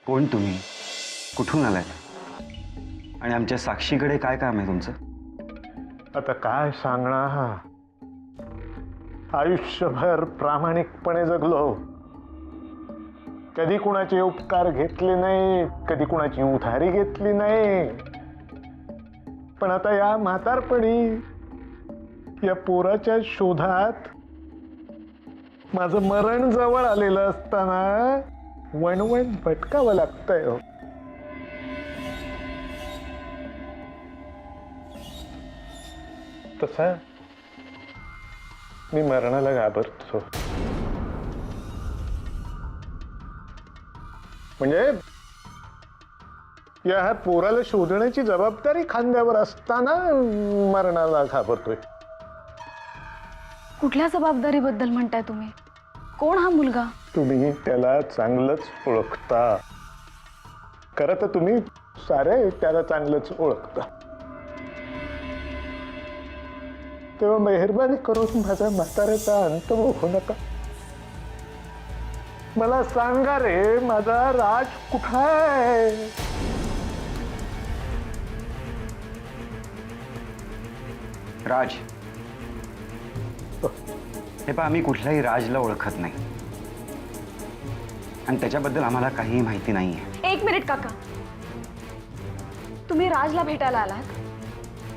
कोण तुम्ही? कुठून आलात? आणि आमच्या साक्षीकडे काय काम आहे तुमचं? आता काय सांगणार, आयुष्यभर प्रामाणिकपणे जगलो, कधी कुणाचे उपकार घेतले नाही, कधी कुणाची उधारी घेतली नाही. पण आता या म्हातारपणी या पोराच्या शोधात माझं मरण जवळ आलेलं असताना वणवण भटकावं लागतंय. हो, तसा मी मरणाला घाबरतो. म्हणजे या पोराला शोधण्याची जबाबदारी खांद्यावर असताना मरणाला घाबरतोय. कुठल्या जबाबदारीबद्दल म्हणताय तुम्ही? कोण हा मुलगा? तुम्ही त्याला चांगलंच ओळखता. खरं तर तुम्ही सारे त्याला चांगलंच ओळखता. तेव्हा मेहरबानी करून माझ्या म्हाताऱ्याचा अंत बघू नका. मला सांगा रे, माझा राज कुठं आहे? राज? हे पहा, आम्ही कुठल्याही राजला ओळखत नाही आणि त्याच्याबद्दल आम्हाला काहीही माहिती नाहीये. एक मिनिट काका, तुम्ही राजला भेटायला आलात,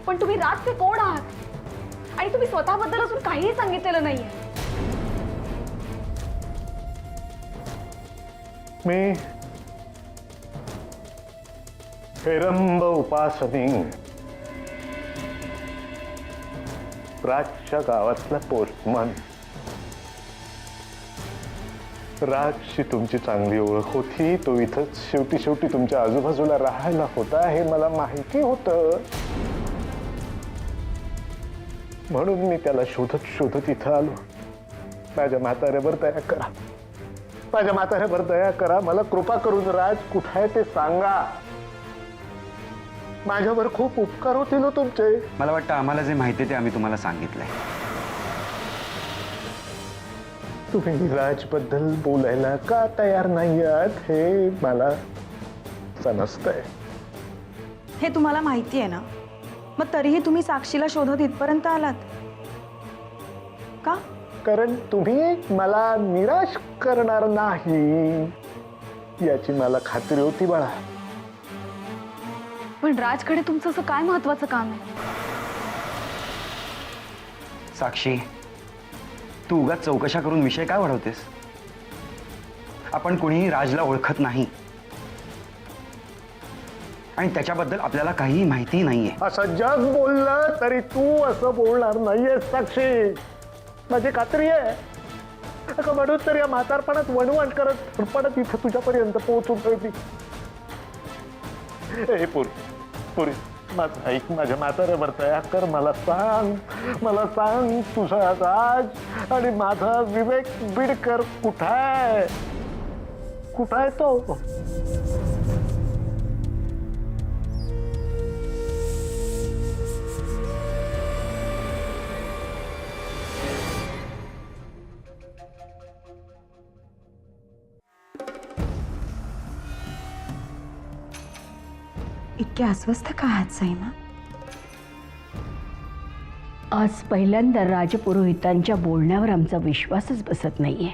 पण तुम्ही राजचे कोण आहात? आणि तुम्ही स्वतःबद्दल अजून काहीही सांगितलेलं नाहीये. मी हेरंब उपासनी, राजच्या गावातला पोस्टमन. राजशी तुमची चांगली ओळख होती. तो इथंच शेवटी तुमच्या आजूबाजूला राहायला होता हे मला माहिती होतं. म्हणून मी त्याला शोधत इथं आलो. माझ्या म्हाताऱ्यावर दया करा, माझ्या म्हाताऱ्यावर दया करा. मला कृपा करून राज कुठं आहे ते सांगा. माझ्यावर खूप उपकार होतील हो तुमचे. मला वाटतं आम्हाला जे माहिती ते आम्ही तुम्हाला सांगितलंय. तुम्ही राजबद्दल बोलायला का तयार नाही आहात हे मला समजतंय. हे तुम्हाला माहिती आहे ना, मग तरीही तुम्ही साक्षीला शोधत इथपर्यंत आलात का? कारण तुम्ही मला निराश करणार नाही याची मला खात्री होती बाळा. पण राजकडे तुमचं असं काय महत्वाचं काम आहे? साक्षी, तू उगाच चौकशा करून विषय काय वाढवतेस? आपण कुणीही राजला ओळखत नाही आणि त्याच्याबद्दल आपल्याला काहीही माहिती नाहीये. असं जग बोललं तरी तू असं बोलणार नाहीयेस साक्षी, माझी खात्री आहे. म्हणून तर या म्हातारपणात वणवण करत पडत इथं तुझ्यापर्यंत पोहोचून ठेवली. हे पुरी माझं ऐक, माझ्या म्हाताऱ्यावर दया कर. मला सांग तुझा राज आणि माझा विवेक बिडकर कुठाय तो? इतके अस्वस्थ का आहात साईमा? आज पहिल्यांदा राजपुरोहितांच्या बोलण्यावर आमचा विश्वासच बसत नाहीये.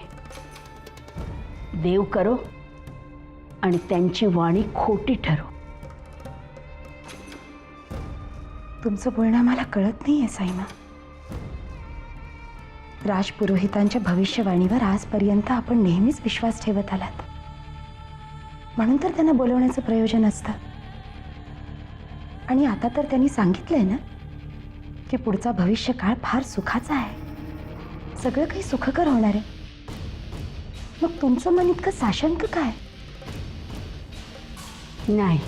देव करो आणि त्यांची वाणी खोटी ठरो. तुमचं बोलणं मला कळत नाहीये साईमा. राजपुरोहितांच्या भविष्यवाणीवर आजपर्यंत आपण नेहमीच विश्वास ठेवत आलात, म्हणून तर त्यांना बोलवण्याचं प्रयोजन असतं. आणि आता तर त्यांनी सांगितलंय ना की पुढचा भविष्यकाळ फार सुखाचा आहे, सगळं काही सुखकर होणार आहे. मग तुमचं मन इतकं साशंक काय? नाही,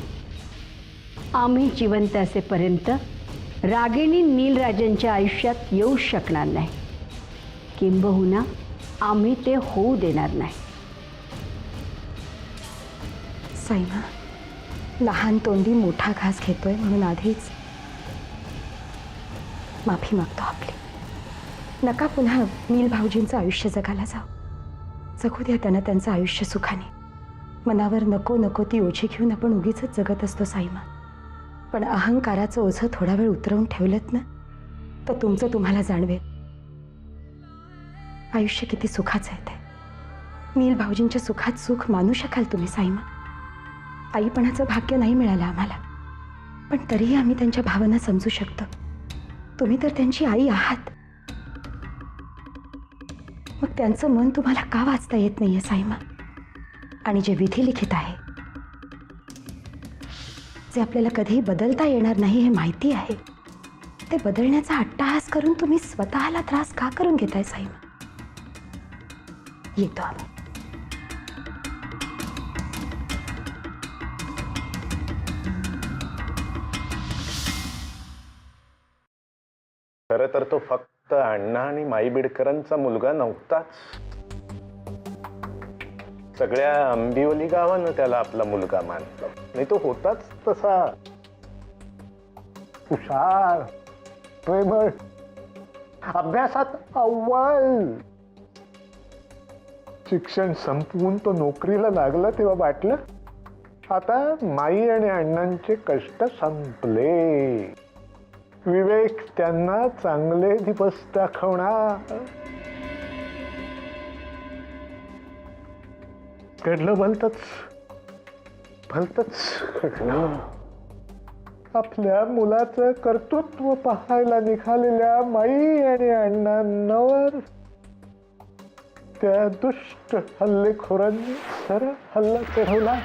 आम्ही जिवंत असेपर्यंत रागिणी नीलराजांच्या आयुष्यात येऊ शकणार नाही. किंबहुना आम्ही ते होऊ देणार नाही. साईमा, लहान तोंडी मोठा घास घेतोय म्हणून आधीच माफी मागतो आपली. नका पुन्हा नील भाऊजींचं आयुष्य जगायला जाऊ. जगू द्या त्यांना त्यांचं आयुष्य सुखाने. मनावर नको नको ती ओझी घेऊन आपण उगीच जगत असतो साईमा. पण अहंकाराचं ओझं थोडा वेळ उतरवून ठेवलंत ना, तर तुमचं तुम्हाला जाणवेल आयुष्य किती सुखाचं आहे ते. नील भाऊजींच्या सुखात सुख मानू शकाल तुम्ही साईमा. आईपणाचं भाग्य नाही मिळालं आम्हाला, पण तरीही आम्ही त्यांच्या भावना समजू शकतो. तुम्ही तर त्यांची आई आहात. मग त्यांचं मन तुम्हाला का वाचता येत नाहीये साईमा? आणि जे विधी लिखित आहे, जे आपल्याला कधीही बदलता येणार नाही हे माहिती आहे, ते बदलण्याचा अट्टाहास करून तुम्ही स्वतःला त्रास का करून घेताय साईमा? येतो आम्ही. खरं तर तो फक्त अण्णा आणि माई बिडकरांचा मुलगा नव्हताच. सगळ्या आंबिवली गावानं त्याला आपला मुलगा मानलं. नाही तो होताच तसा हुशार, प्रेमळ, अभ्यासात अव्वल. शिक्षण संपवून तो नोकरीला लागला तेव्हा वाटलं आता माई आणि अण्णांचे कष्ट संपले. विवेक त्यांना चांगले दिवस दाखवणार. घडलं भलतच घडलं. आपल्या मुलाचं कर्तृत्व पाहायला निघालेल्या माई आणि अण्णांवर त्या दुष्ट हल्लेखोरांनी सरळ हल्ला चढवला.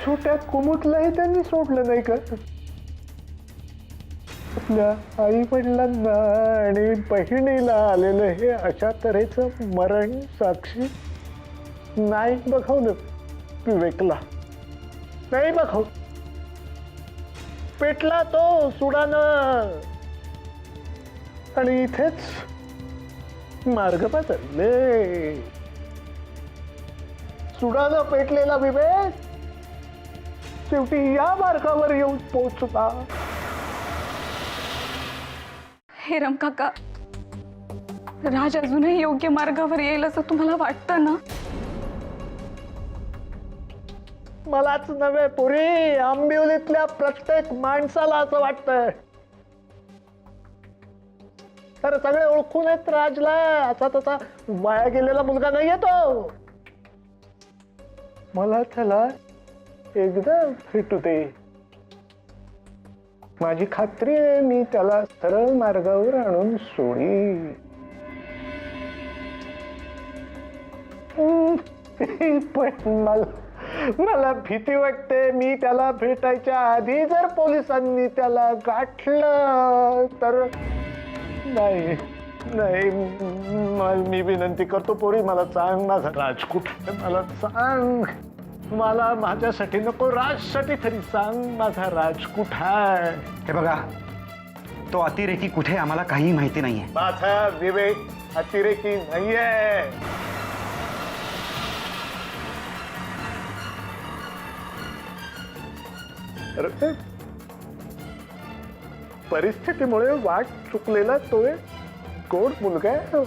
छोट्या कुमुदलाही त्यांनी सोडलं नाही का? आपल्या आई वडिलांना आणि बहिणीला आलेलं हे अशा तऱ्हेचं मरण साक्षी नाही बघवलं विवेकला. नाही बघव. पेटला तो सुडानं आणि इथेच मार्ग बदलले. सुडानं पेटलेला विवेक शेवटी या मार्गावर येऊन पोहोचला. हेरम काका, राज अजूनही योग्य मार्गावर येईल असं तुम्हाला वाटतं ना? मलाच नव्हे पुरी, आंबिवलीतल्या प्रत्येक माणसाला असं वाटतंय. तर सगळे ओळखून आहेत राजला. असा तसा वाया गेलेला मुलगा नाहीये तो. मला त्याला एकदा भेटू दे. माझी खात्री आहे मी त्याला सरळ मार्गावर आणून सोडी. पण मला भीती वाटते मी त्याला भेटायच्या आधी जर पोलिसांनी त्याला गाठलं तर. नाही नाही, मी विनंती करतो पोरी, मला सांग माझा राज कुठे. मला सांग. मला माझ्यासाठी नको, राजसाठी तरी सांग माझा राज कुठे. हे बघा, तो अतिरेकी कुठे आम्हाला काही माहिती नाहीये. माझा विवेक अतिरेकी नाहीये. परिस्थितीमुळे वाट चुकलेला तो एक गोड मुलगा आहे.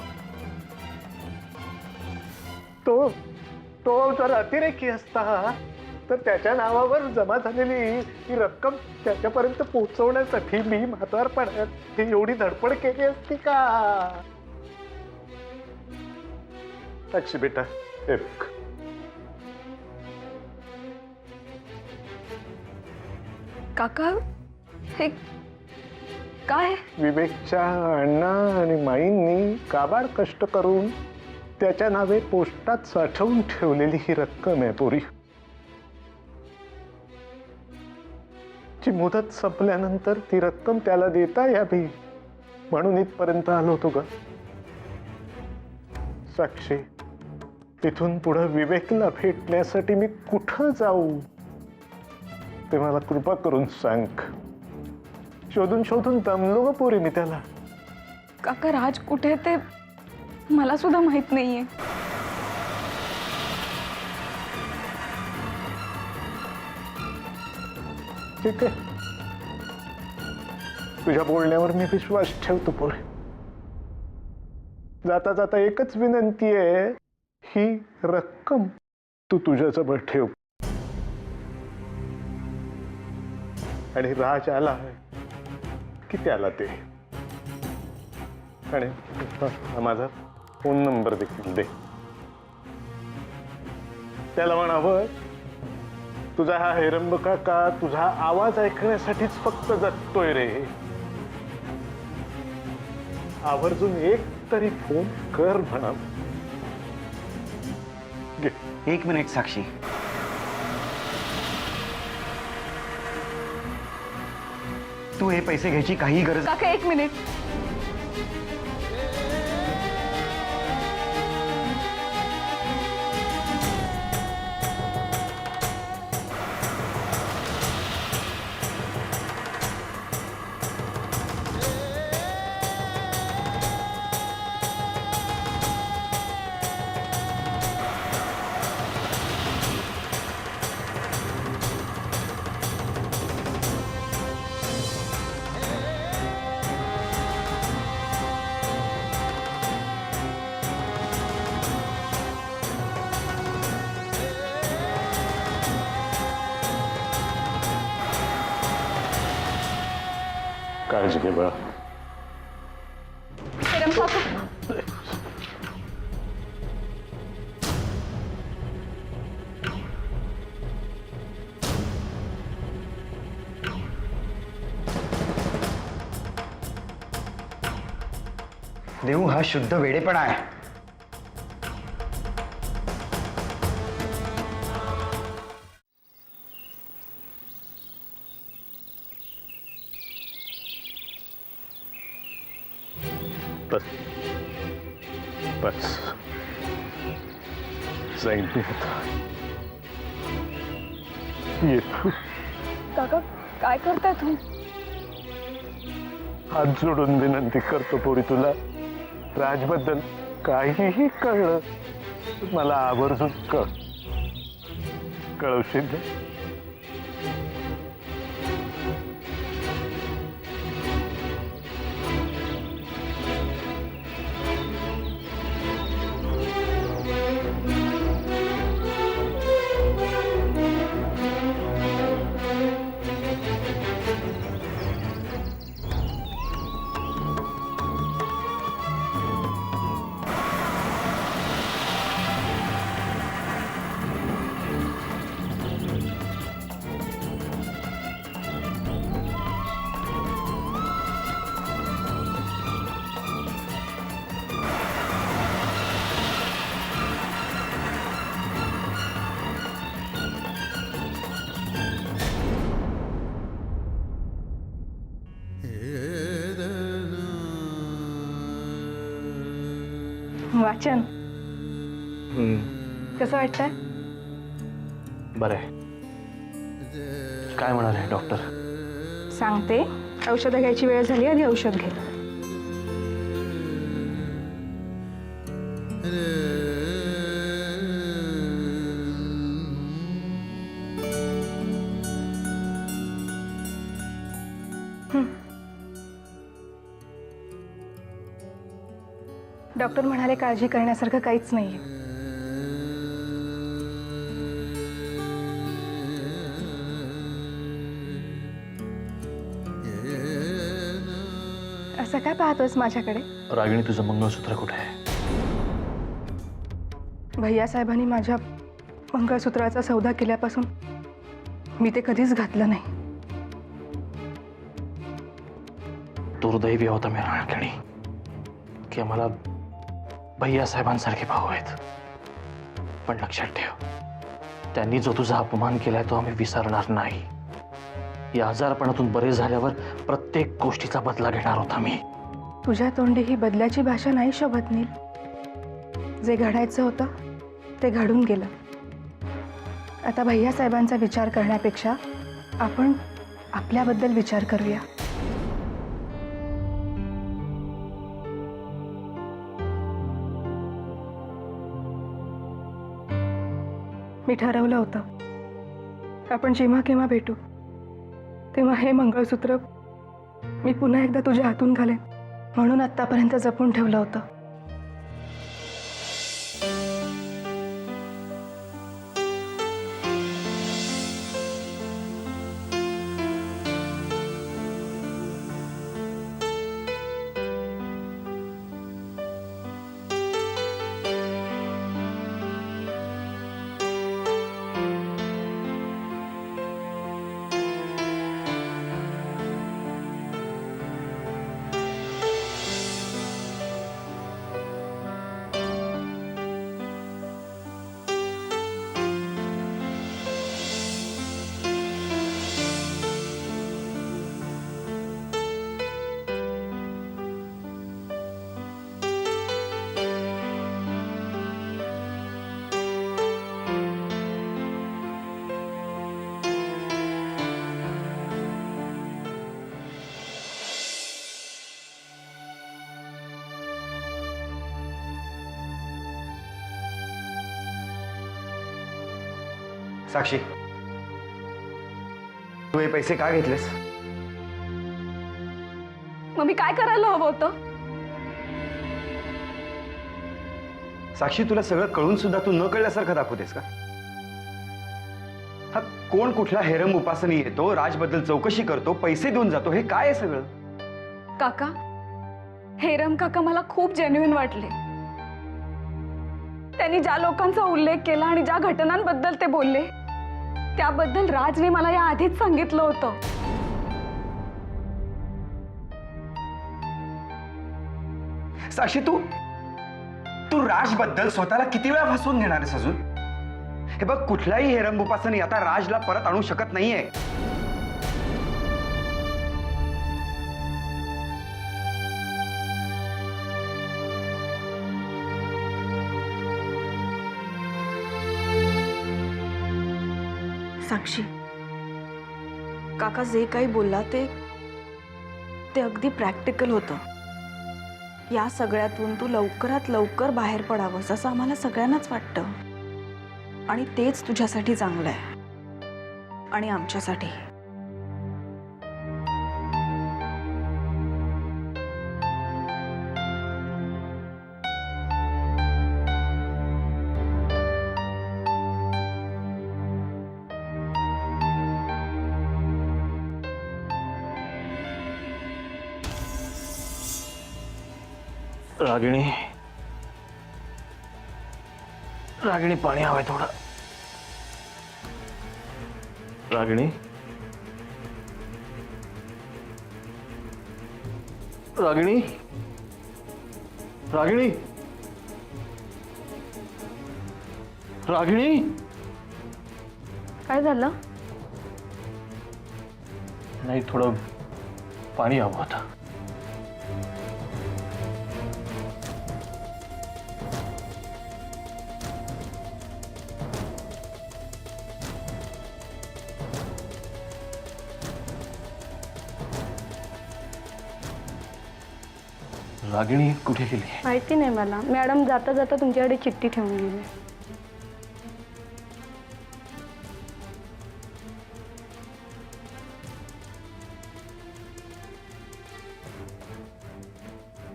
तो जर अतिरेकी असता तर त्याच्या नावावर जमा झालेली ही रक्कम त्याच्यापर्यंत पोहोचवण्यासाठी मी म्हातारपणात एवढी धडपड केली असती का? साक्षी बेटा, हे बघ. काका, हे काय? विवेकच्या अण्णा आणि माईंनी काबाड कष्ट करून त्याच्या नावे पोस्टात साठवून ठेवलेली ही रक्कम आहे पोरी. ची मुदत संपल्यानंतर ती रक्कम त्याला देता यावी म्हणून इथपर्यंत आलो होतो ग. साक्षी, इथून पुढे विवेकला भेटण्यासाठी मी कुठं जाऊ ते मला कृपा करून सांग. शोधून शोधून दमलो ग पोरी मी त्याला. काका, राज कुठे ते मला सुद्धा माहित नाहीये. 「ठीक आहे, तुझ्या बोलण्यावर मी विश्वास ठेवतो पोरे. जाता जाता एकच विनंती आहे, ही रक्कम तू तुझ्याजवळ ठेव. आणि राज आला की त्याला दे. आणि माझा फोन नंबर देखील दे. त्याला म्हणावं, तुझा हा हेरंब काका तुझा आवाज ऐकण्यासाठीच फक्त जगतोय रे. आवर्जून एक तरी फोन कर म्हणा. घे. 1 मिनिट साक्षी. तू हे पैसे घ्यायची काही गरज. काका 1 मिनिट. काळजी घे बाळा. हेरम काका, देऊ, हा शुद्ध वेडेपणा आहे. बस बस, जाईन मी आता. येतो. काका काय करताय तुम्ही? हात जोडून विनंती करतो पोरी तुला, राजबद्दल काहीही कळलं मला आवर्जून कळवशील ना? वाचन कसं वाटतंय? बरं आहे. काय म्हणाले डॉक्टर? सांगते, औषधं घ्यायची वेळ झाली, आधी औषध घे. डॉक्टर म्हणाले काळजी करण्यासारखं काहीच नाहीये. असं काय पाहतोस माझ्याकडे? रागिणी, तुझं मंगळसूत्र कुठे आहे? भैया साहेबांनी माझ्या मंगळसूत्राचा सौदा केल्यापासून मी ते कधीच घातलं नाही. दुर्दैवी होता मी रागिणी की आम्हाला भैया साहेबांसारखे भाऊ आहेत. पण लक्षात ठेव, त्यांनी जो तुझा अपमान केलाय तो आम्ही विसरणार नाही. या आजारपणातून बरे झाल्यावर प्रत्येक गोष्टीचा बदला घेणार होता मी. तुझ्या तोंडी ही बदलाची भाषा नाही शोभत नील. जे घडायचं होतं ते घडून गेलं. आता भैया साहेबांचा विचार करण्यापेक्षा आपण आपल्याबद्दल विचार करूया. मी ठरवलं होतं आपण जेव्हा केव्हा भेटू तेव्हा हे मंगळसूत्र मी पुन्हा एकदा तुझ्या हातून घालेन म्हणून आत्तापर्यंत जपून ठेवलं होतं. साक्षी, तू हे पैसे का घेतलेस? मग मी काय करायला हवं होतं? साक्षी, तुला सगळं कळून सुद्धा तू न कळल्यासारखं दाखवतेस का? हा कोण कुठला हेरम उपासनी येतो, राजबद्दल चौकशी करतो, पैसे देऊन जातो, हे काय आहे सगळं? काका, हेरम काका मला खूप जेन्युइन वाटले. त्यांनी ज्या लोकांचा उल्लेख केला आणि ज्या घटनांबद्दल ते बोलले त्याबद्दल राजने मला या आधीच सांगितलं होतं. साक्षी, तू राजबद्दल स्वतःला किती वेळा फसवून घेणार आहेस अजून? हे बघ, कुठलाही हेरम उपासनी आता राजला परत आणू शकत नाहीये. साक्षी, काका जे काही बोलला ते अगदी प्रॅक्टिकल होतं. या सगळ्यातून तू लवकरात लवकर बाहेर पडावंस असं आम्हाला सगळ्यांनाच वाटतं आणि तेच तुझ्यासाठी चांगलं आहे आणि आमच्यासाठी. रागिणी, रागिणी, पाणी हवंय थोडं. रागिणी, रागिणी, रागिणी, रागिणी. काय झालं? नाही, थोडं पाणी हवं होतं. रागिणी कुठे गेली? माहिती नाही मला. मॅडम जाता जाता तुमच्याकडे चिठ्ठी ठेवून गेली.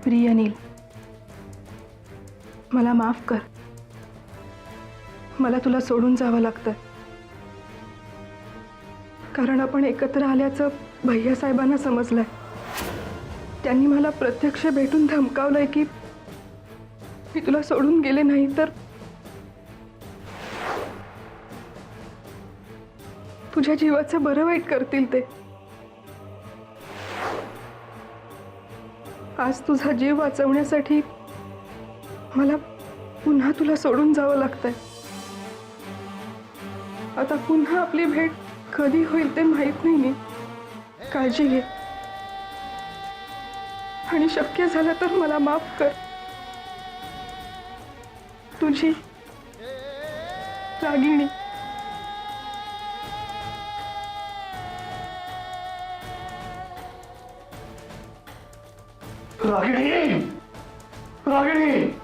प्रिय नील, मला माफ कर. मला तुला सोडून जावं लागतं कारण आपण एकत्र आल्याचं भैयासाहेबांना समजलंय. त्यांनी मला प्रत्यक्ष भेटून धमकावलंय की मी तुला सोडून गेले नाही तर तुझ्या जीवाचं बरं वाईट करतील ते. आज तुझा जीव वाचवण्यासाठी मला पुन्हा तुला सोडून जावं लागतंय. आता पुन्हा आपली भेट कधी होईल ते माहित नाही. नी काळजी घे आणि शक्य झालं तर मला माफ कर. तुझी रागिणी. रागिणी, रागिणी.